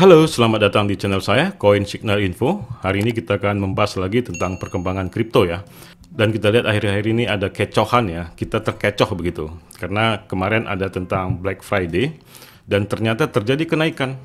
Halo, selamat datang di channel saya, Coin Signal Info. Hari ini kita akan membahas lagi tentang perkembangan kripto ya. Dan kita lihat akhir-akhir ini ada kecohan ya, kita terkecoh begitu. Karena kemarin ada tentang Black Friday, dan ternyata terjadi kenaikan.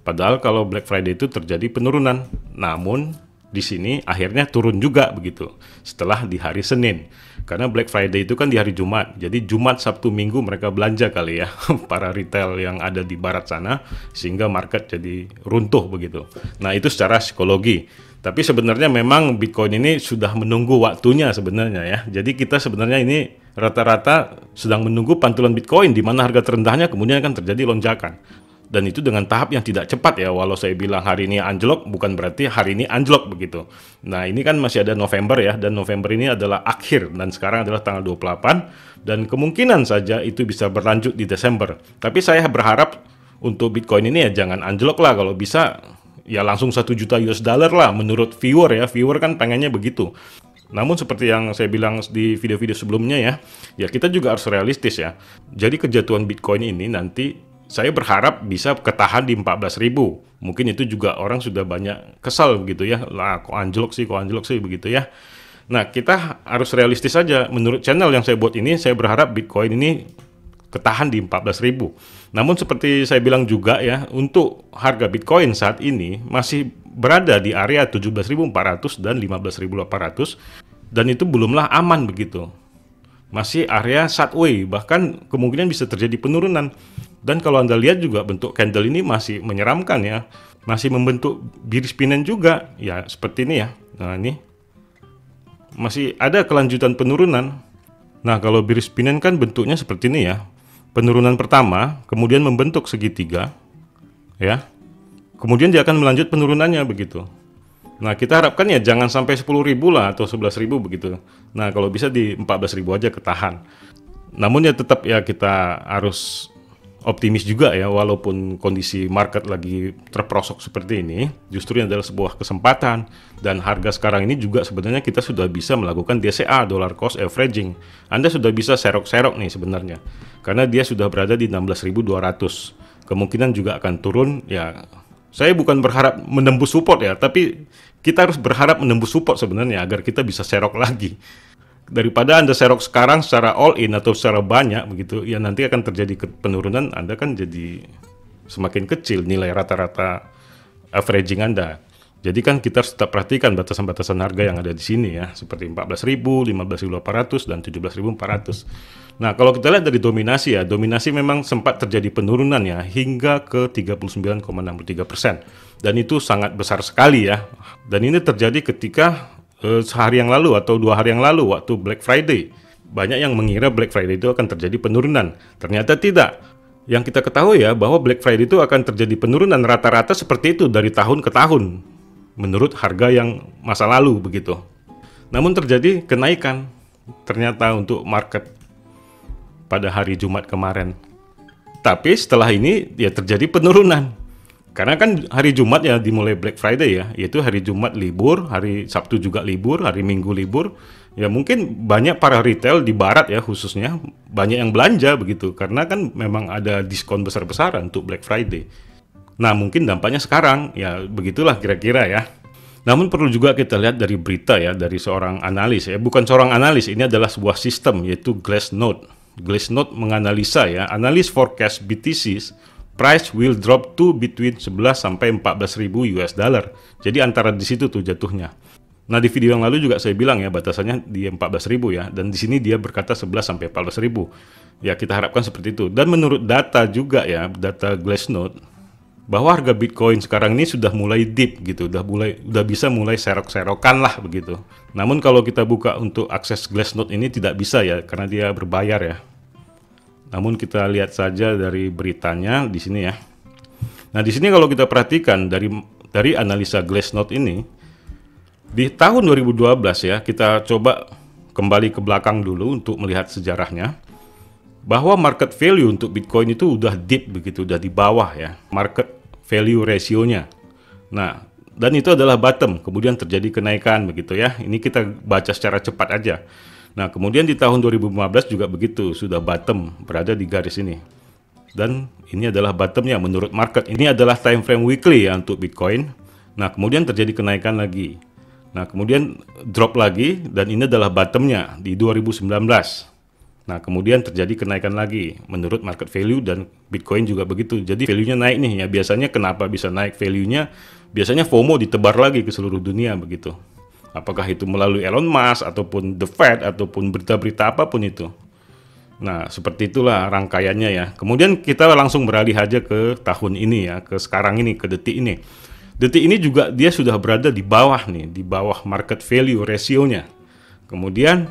Padahal kalau Black Friday itu terjadi penurunan. Namun, di sini akhirnya turun juga begitu, setelah di hari Senin. Karena Black Friday itu kan di hari Jumat, jadi Jumat, Sabtu, Minggu mereka belanja kali ya, para retail yang ada di barat sana, sehingga market jadi runtuh begitu. Nah itu secara psikologi, tapi sebenarnya memang Bitcoin ini sudah menunggu waktunya sebenarnya ya. Jadi kita sebenarnya ini rata-rata sedang menunggu pantulan Bitcoin, di mana harga terendahnya kemudian akan terjadi lonjakan. Dan itu dengan tahap yang tidak cepat ya, walau saya bilang hari ini anjlok, bukan berarti hari ini anjlok begitu. Nah ini kan masih ada November ya, dan November ini adalah akhir, dan sekarang adalah tanggal 28, dan kemungkinan saja itu bisa berlanjut di Desember. Tapi saya berharap untuk Bitcoin ini ya jangan anjlok lah, kalau bisa ya langsung 1 juta US dollar lah menurut viewer ya, viewer kan pengennya begitu. Namun seperti yang saya bilang di video-video sebelumnya ya kita juga harus realistis ya. Jadi kejatuhan Bitcoin ini nanti saya berharap bisa ketahan di 14.000. Mungkin itu juga orang sudah banyak kesal begitu ya. Lah kok anjlok sih begitu ya. Nah, kita harus realistis saja. Menurut channel yang saya buat ini, saya berharap Bitcoin ini ketahan di 14.000. Namun seperti saya bilang juga ya, untuk harga Bitcoin saat ini masih berada di area 17.400 dan 15.800, dan itu belumlah aman begitu. Masih area sideways, bahkan kemungkinan bisa terjadi penurunan. Dan kalau Anda lihat juga bentuk candle ini masih menyeramkan ya, masih membentuk bearish pennant juga ya, seperti ini ya. Nah ini masih ada kelanjutan penurunan. Nah kalau bearish pennant kan bentuknya seperti ini ya, penurunan pertama kemudian membentuk segitiga ya, kemudian dia akan melanjut penurunannya begitu. Nah kita harapkan ya jangan sampai 10.000 lah atau 11.000 begitu. Nah kalau bisa di 14.000 aja ketahan. Namun ya tetap ya kita harus optimis juga ya, walaupun kondisi market lagi terperosok seperti ini, justru ini adalah sebuah kesempatan. Dan harga sekarang ini juga sebenarnya kita sudah bisa melakukan DCA, dollar cost averaging. Anda sudah bisa serok-serok nih sebenarnya, karena dia sudah berada di 16.200. Kemungkinan juga akan turun ya. Saya bukan berharap menembus support ya, tapi kita harus berharap menembus support sebenarnya agar kita bisa serok lagi. Daripada Anda serok sekarang secara all in atau secara banyak begitu, ya nanti akan terjadi penurunan, Anda kan jadi semakin kecil nilai rata-rata averaging Anda. Jadi kan kita harus tetap perhatikan batasan-batasan harga yang ada di sini ya, seperti 14.000, 15.800 dan 17.400. Nah, kalau kita lihat dari dominasi ya, dominasi memang sempat terjadi penurunan ya hingga ke 39,63%. Dan itu sangat besar sekali ya. Dan ini terjadi ketika sehari yang lalu atau 2 hari yang lalu waktu Black Friday. Banyak yang mengira Black Friday itu akan terjadi penurunan. Ternyata tidak. Yang kita ketahui ya bahwa Black Friday itu akan terjadi penurunan rata-rata seperti itu dari tahun ke tahun menurut harga yang masa lalu begitu. Namun terjadi kenaikan ternyata untuk market pada hari Jumat kemarin. Tapi setelah ini ya terjadi penurunan. Karena kan hari Jumat ya dimulai Black Friday ya, yaitu hari Jumat libur, hari Sabtu juga libur, hari Minggu libur. Ya mungkin banyak para retail di barat ya khususnya, banyak yang belanja begitu. Karena kan memang ada diskon besar-besaran untuk Black Friday. Nah mungkin dampaknya sekarang, ya begitulah kira-kira ya. Namun perlu juga kita lihat dari berita ya, dari seorang analis ya. Bukan seorang analis, ini adalah sebuah sistem yaitu Glassnode. Glassnode menganalisa ya, analis forecast BTC price will drop to between 11 sampai 14.000 US dollar. Jadi antara di situ tuh jatuhnya. Nah di video yang lalu juga saya bilang ya batasannya di 14.000 ya, dan di sini dia berkata 11 sampai 14.000. Ya kita harapkan seperti itu. Dan menurut data juga ya, data Glassnode, bahwa harga Bitcoin sekarang ini sudah mulai deep gitu, udah bisa mulai serok-serokan lah begitu. Namun kalau kita buka untuk akses Glassnode ini tidak bisa ya, karena dia berbayar ya. Namun kita lihat saja dari beritanya di sini ya. Nah, di sini kalau kita perhatikan dari analisa Glassnode ini di tahun 2012 ya, kita coba kembali ke belakang dulu untuk melihat sejarahnya. Bahwa market value untuk Bitcoin itu udah deep begitu, udah di bawah ya, market value ratio-nya. Nah, dan itu adalah bottom, kemudian terjadi kenaikan begitu ya. Ini kita baca secara cepat aja. Nah, kemudian di tahun 2015 juga begitu, sudah bottom, berada di garis ini. dan ini adalah bottomnya menurut market. Ini adalah time frame weekly ya untuk Bitcoin. Nah, kemudian terjadi kenaikan lagi. Nah, kemudian drop lagi, dan ini adalah bottomnya di 2019. Nah, kemudian terjadi kenaikan lagi menurut market value, dan Bitcoin juga begitu. Jadi value-nya naik nih ya. Biasanya kenapa bisa naik value-nya? Biasanya FOMO ditebar lagi ke seluruh dunia begitu. Apakah itu melalui Elon Musk ataupun The Fed ataupun berita-berita apapun itu. Nah, seperti itulah rangkaiannya ya. Kemudian kita langsung beralih aja ke tahun ini ya, ke sekarang ini, ke detik ini. Detik ini juga dia sudah berada di bawah nih, di bawah market value ratio-nya. Kemudian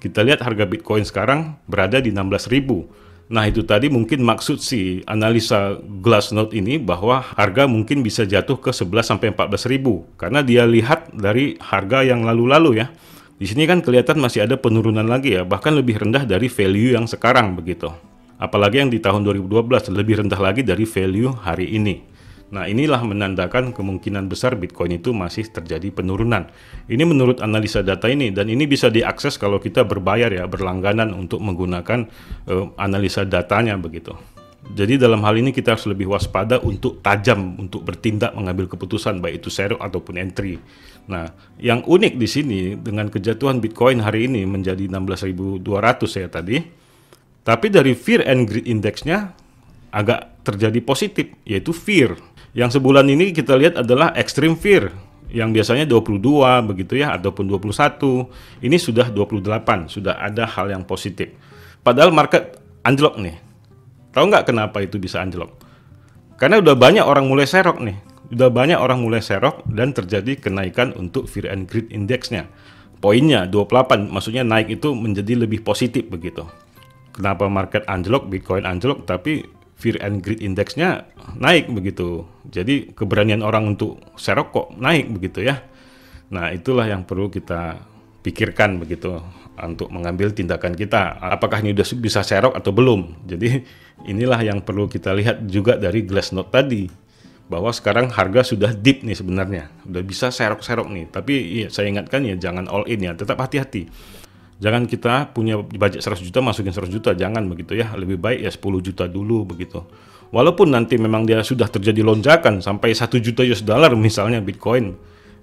kita lihat harga Bitcoin sekarang berada di 16.000. Nah, itu tadi mungkin maksud si analisa Glassnode ini bahwa harga mungkin bisa jatuh ke 11 sampai 14.000 karena dia lihat dari harga yang lalu-lalu ya. Di sini kan kelihatan masih ada penurunan lagi ya, bahkan lebih rendah dari value yang sekarang begitu. Apalagi yang di tahun 2012 lebih rendah lagi dari value hari ini. Nah, inilah menandakan kemungkinan besar Bitcoin itu masih terjadi penurunan. Ini menurut analisa data ini, dan ini bisa diakses kalau kita berbayar ya, berlangganan untuk menggunakan analisa datanya begitu. Jadi dalam hal ini kita harus lebih waspada untuk tajam untuk bertindak mengambil keputusan baik itu sell ataupun entry. Nah, yang unik di sini dengan kejatuhan Bitcoin hari ini menjadi 16.200 ya tadi, tapi dari Fear and Greed Index-nya agak terjadi positif, yaitu fear. Yang sebulan ini kita lihat adalah extreme fear, yang biasanya 22 begitu ya, ataupun 21. Ini sudah 28, sudah ada hal yang positif. Padahal market anjlok nih. Tahu nggak kenapa itu bisa anjlok? Karena udah banyak orang mulai serok nih. Udah banyak orang mulai serok dan terjadi kenaikan untuk Fear and Greed Index-nya. Poinnya 28, maksudnya naik itu menjadi lebih positif begitu. Kenapa market anjlok, Bitcoin anjlok, tapi Fear and Greed Index-nya naik begitu. Jadi keberanian orang untuk serok kok naik begitu ya. Nah, itulah yang perlu kita pikirkan begitu untuk mengambil tindakan kita. Apakah ini udah bisa serok atau belum? Jadi inilah yang perlu kita lihat juga dari Glassnode tadi. Bahwa sekarang harga sudah deep nih sebenarnya. Udah bisa serok-serok nih. Tapi ya, saya ingatkan ya jangan all in ya. Tetap hati-hati. Jangan kita punya budget 100 juta masukin 100 juta, jangan begitu ya. Lebih baik ya 10 juta dulu begitu. Walaupun nanti memang dia sudah terjadi lonjakan sampai 1 juta US dollar misalnya Bitcoin.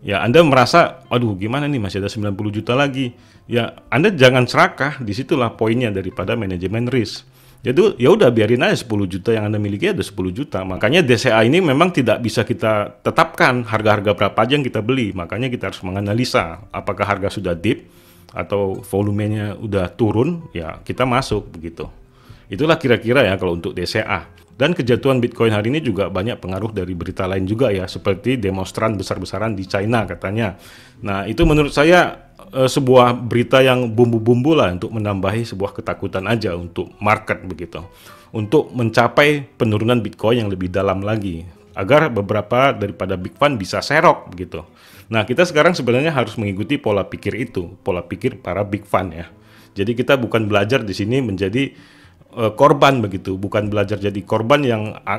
Ya Anda merasa, aduh gimana nih masih ada 90 juta lagi. Ya Anda jangan serakah, disitulah poinnya daripada manajemen risk. Jadi ya udah biarin aja 10 juta yang Anda miliki ada 10 juta. Makanya DCA ini memang tidak bisa kita tetapkan harga-harga berapa aja yang kita beli. Makanya kita harus menganalisa apakah harga sudah deep atau volumenya udah turun, ya kita masuk begitu. Itulah kira-kira ya kalau untuk DCA. Dan kejatuhan Bitcoin hari ini juga banyak pengaruh dari berita lain juga ya, seperti demonstran besar-besaran di China katanya. Nah, itu menurut saya sebuah berita yang bumbu-bumbu lah untuk menambahi sebuah ketakutan aja untuk market begitu. Untuk mencapai penurunan Bitcoin yang lebih dalam lagi, agar beberapa daripada big fund bisa serok begitu. Nah, kita sekarang sebenarnya harus mengikuti pola pikir itu, pola pikir para big fund ya. Jadi kita bukan belajar di sini menjadi korban begitu, bukan belajar jadi korban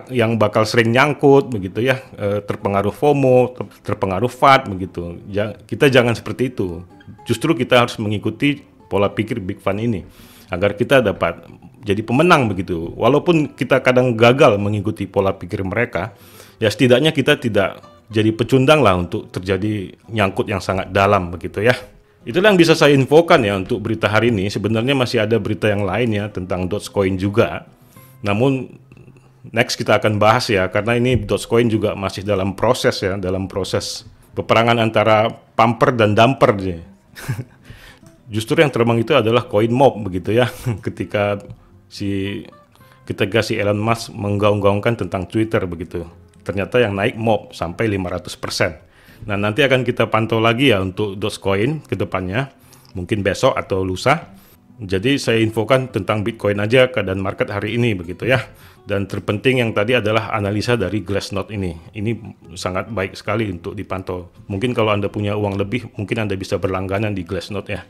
yang bakal sering nyangkut begitu ya, terpengaruh FOMO, terpengaruh FUD begitu. Kita jangan seperti itu. Justru kita harus mengikuti pola pikir big fund ini agar kita dapat jadi pemenang begitu. Walaupun kita kadang gagal mengikuti pola pikir mereka, ya setidaknya kita tidak jadi pecundang lah untuk terjadi nyangkut yang sangat dalam begitu ya. Itulah yang bisa saya infokan ya untuk berita hari ini. Sebenarnya masih ada berita yang lain ya tentang Dogecoin juga. Namun next kita akan bahas ya, karena ini Dogecoin juga masih dalam proses ya, dalam proses peperangan antara pumper dan dumper. Justru yang terbang itu adalah coin mob begitu ya. Ketika si Elon Musk menggaung-gaungkan tentang Twitter begitu. Ternyata yang naik mob sampai 500%. Nah, nanti akan kita pantau lagi ya untuk Dogecoin ke depannya, mungkin besok atau lusa. Jadi saya infokan tentang Bitcoin aja keadaan market hari ini begitu ya. Dan terpenting yang tadi adalah analisa dari Glassnode ini. Ini sangat baik sekali untuk dipantau. Mungkin kalau Anda punya uang lebih, mungkin Anda bisa berlangganan di Glassnode ya.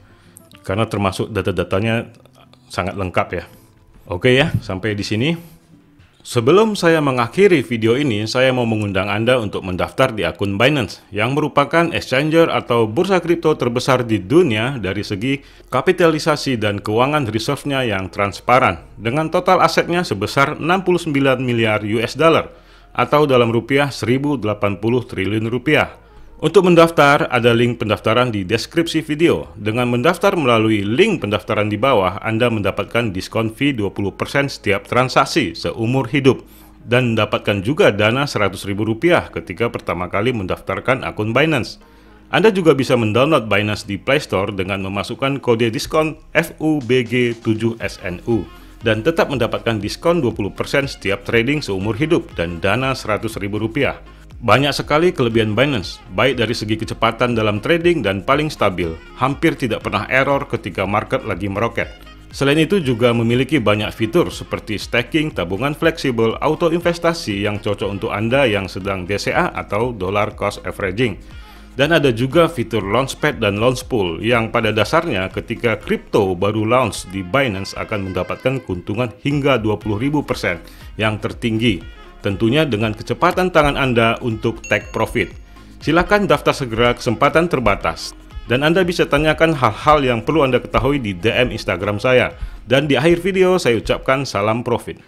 Karena termasuk data-datanya sangat lengkap ya. Oke ya, sampai di sini. Sebelum saya mengakhiri video ini, saya mau mengundang Anda untuk mendaftar di akun Binance, yang merupakan exchanger atau bursa kripto terbesar di dunia dari segi kapitalisasi dan keuangan reserve-nya yang transparan, dengan total asetnya sebesar 69 miliar US dollar, atau dalam rupiah 1080 triliun rupiah. Untuk mendaftar, ada link pendaftaran di deskripsi video. Dengan mendaftar melalui link pendaftaran di bawah, Anda mendapatkan diskon fee 20% setiap transaksi seumur hidup. Dan mendapatkan juga dana Rp100.000 ketika pertama kali mendaftarkan akun Binance. Anda juga bisa mendownload Binance di Play Store dengan memasukkan kode diskon FUBG7SNU. Dan tetap mendapatkan diskon 20% setiap trading seumur hidup dan dana Rp100.000. Banyak sekali kelebihan Binance, baik dari segi kecepatan dalam trading dan paling stabil, hampir tidak pernah error ketika market lagi meroket. Selain itu juga memiliki banyak fitur seperti staking, tabungan fleksibel, auto investasi yang cocok untuk Anda yang sedang DCA atau dollar cost averaging. Dan ada juga fitur Launchpad dan Launchpool yang pada dasarnya ketika kripto baru launch di Binance akan mendapatkan keuntungan hingga 20.000% yang tertinggi. Tentunya dengan kecepatan tangan Anda untuk take profit. Silakan daftar segera, kesempatan terbatas. Dan Anda bisa tanyakan hal-hal yang perlu Anda ketahui di DM Instagram saya. Dan di akhir video saya ucapkan salam profit.